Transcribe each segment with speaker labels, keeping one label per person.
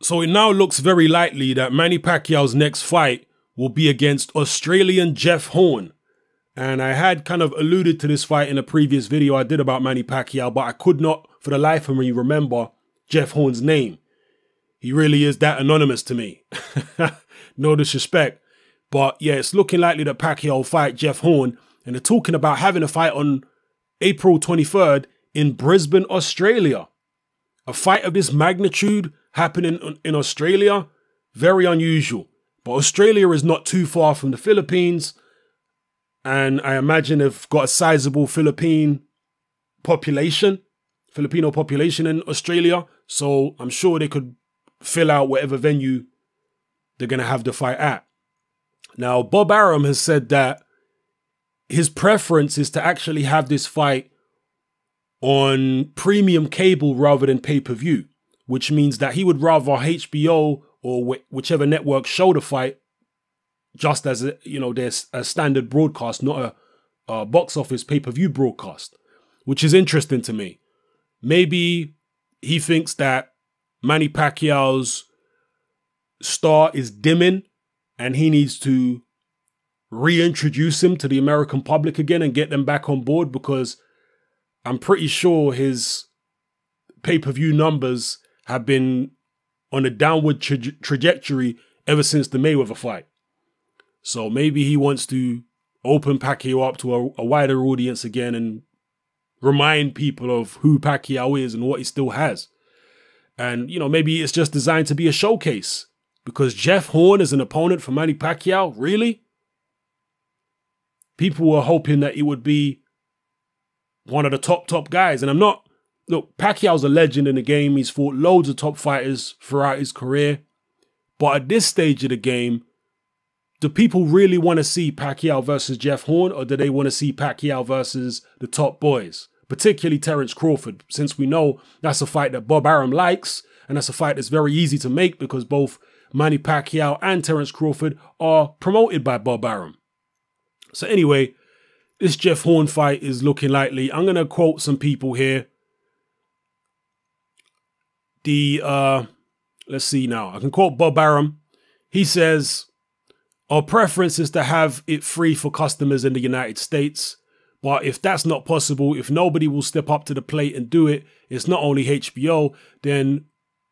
Speaker 1: So it now looks very likely that Manny Pacquiao's next fight will be against Australian Jeff Horn. And I had kind of alluded to this fight in a previous video I did about Manny Pacquiao, but I could not for the life of me remember Jeff Horn's name. He really is that anonymous to me. No disrespect. But yeah, it's looking likely that Pacquiao will fight Jeff Horn. And they're talking about having a fight on April 23rd in Brisbane, Australia. A fight of this magnitude happening in Australia, very unusual. But Australia is not too far from the Philippines. And I imagine they've got a sizable Filipino population in Australia. So I'm sure they could fill out whatever venue they're going to have the fight at. Now, Bob Arum has said that his preference is to actually have this fight on premium cable rather than pay-per-view, which means that he would rather HBO or whichever network show the fight just as, there's a standard broadcast, not a box office pay-per-view broadcast, which is interesting to me. Maybe he thinks that Manny Pacquiao's star is dimming and he needs to reintroduce him to the American public again and get them back on board, because I'm pretty sure his pay-per-view numbers have been on a downward trajectory ever since the Mayweather fight. So maybe he wants to open Pacquiao up to a wider audience again and remind people of who Pacquiao is and what he still has. And, maybe it's just designed to be a showcase, because Jeff Horn is an opponent for Manny Pacquiao. Really? People were hoping that it would be one of the top guys. And look, Pacquiao's a legend in the game. He's fought loads of top fighters throughout his career. But at this stage of the game, do people really want to see Pacquiao versus Jeff Horn, or do they want to see Pacquiao versus the top boys, particularly Terence Crawford, since we know that's a fight that Bob Arum likes, and that's a fight that's very easy to make because both Manny Pacquiao and Terence Crawford are promoted by Bob Arum. So anyway, this Jeff Horn fight is looking likely. I'm going to quote some people here. Let's see now. I can quote Bob Arum. He says, "Our preference is to have it free for customers in the United States. But if that's not possible, if nobody will step up to the plate and do it, it's not only HBO, then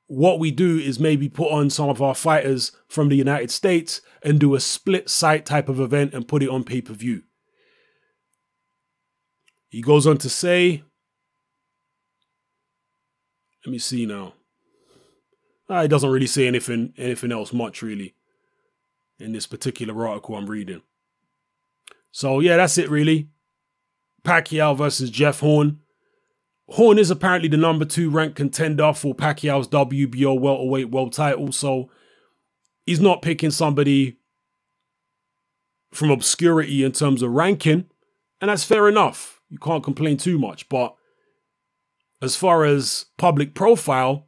Speaker 1: what we do is maybe put on some of our fighters from the United States and do a split site type of event and put it on pay-per-view." He goes on to say, let me see now. He doesn't really say anything else much really in this particular article I'm reading. So yeah, that's it really. Pacquiao versus Jeff Horn. Horn is apparently the #2 ranked contender for Pacquiao's WBO welterweight world title, so he's not picking somebody from obscurity in terms of ranking, and that's fair enough. You can't complain too much, but as far as public profile,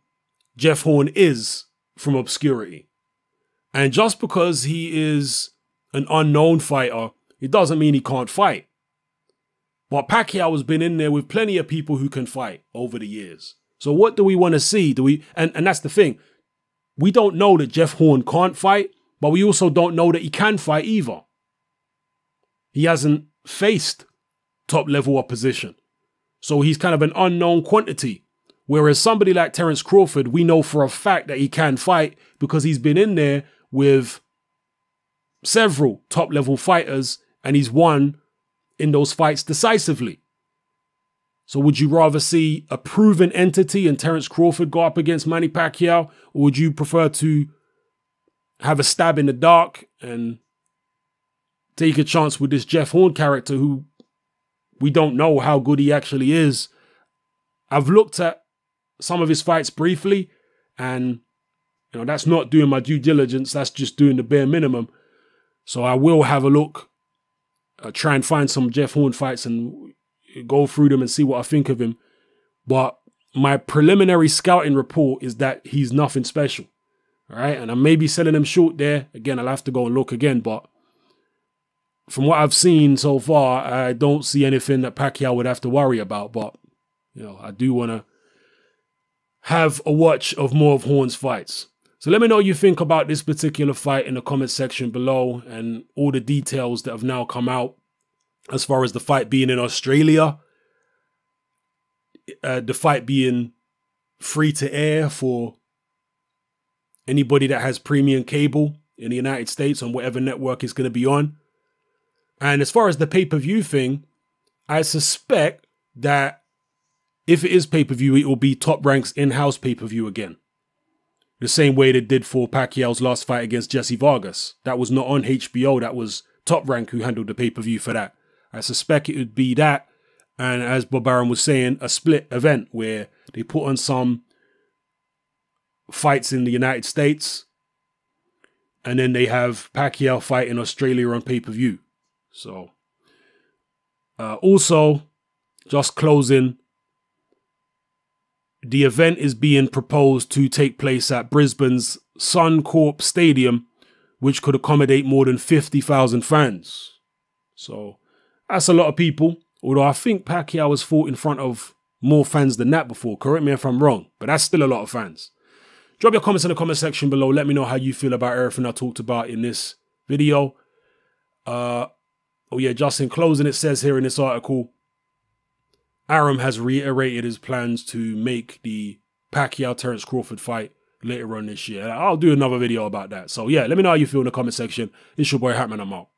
Speaker 1: Jeff Horn is from obscurity. And just because he is an unknown fighter, it doesn't mean he can't fight. But Pacquiao has been in there with plenty of people who can fight over the years. So what do we want to see? And that's the thing. We don't know that Jeff Horn can't fight, but we also don't know that he can fight either. He hasn't faced top-level opposition. So he's kind of an unknown quantity. Whereas somebody like Terence Crawford, we know for a fact that he can fight because he's been in there with several top-level fighters and he's won in those fights decisively. So would you rather see a proven entity and Terence Crawford go up against Manny Pacquiao, or would you prefer to have a stab in the dark and take a chance with this Jeff Horn character who we don't know how good he actually is? I've looked at some of his fights briefly, and that's not doing my due diligence. That's just doing the bare minimum. So I will have a look, try and find some Jeff Horn fights and go through them and see what I think of him. But my preliminary scouting report is that he's nothing special. All right. And I may be selling him short there. Again, I'll have to go and look again. But from what I've seen so far, I don't see anything that Pacquiao would have to worry about. But, I do want to have a watch of more of Horn's fights. So let me know what you think about this particular fight in the comment section below, and all the details that have now come out as far as the fight being in Australia, the fight being free to air for anybody that has premium cable in the United States on whatever network it's going to be on. And as far as the pay-per-view thing, I suspect that if it is pay-per-view, it will be Top Rank's in-house pay-per-view again. The same way they did for Pacquiao's last fight against Jesse Vargas. That was not on HBO. That was Top Rank who handled the pay-per-view for that. I suspect it would be that. And as Bob Arum was saying, a split event where they put on some fights in the United States, and then they have Pacquiao fight in Australia on pay-per-view. So, also, just closing, the event is being proposed to take place at Brisbane's Suncorp Stadium, which could accommodate more than 50,000 fans. So, that's a lot of people. Although I think Pacquiao has fought in front of more fans than that before. Correct me if I'm wrong, but that's still a lot of fans. Drop your comments in the comment section below. Let me know how you feel about everything I talked about in this video. Oh yeah, just in closing, it says here in this article, Arum has reiterated his plans to make the Pacquiao-Terence Crawford fight later on this year. I'll do another video about that. So yeah, let me know how you feel in the comment section. It's your boy Hatman, I'm out.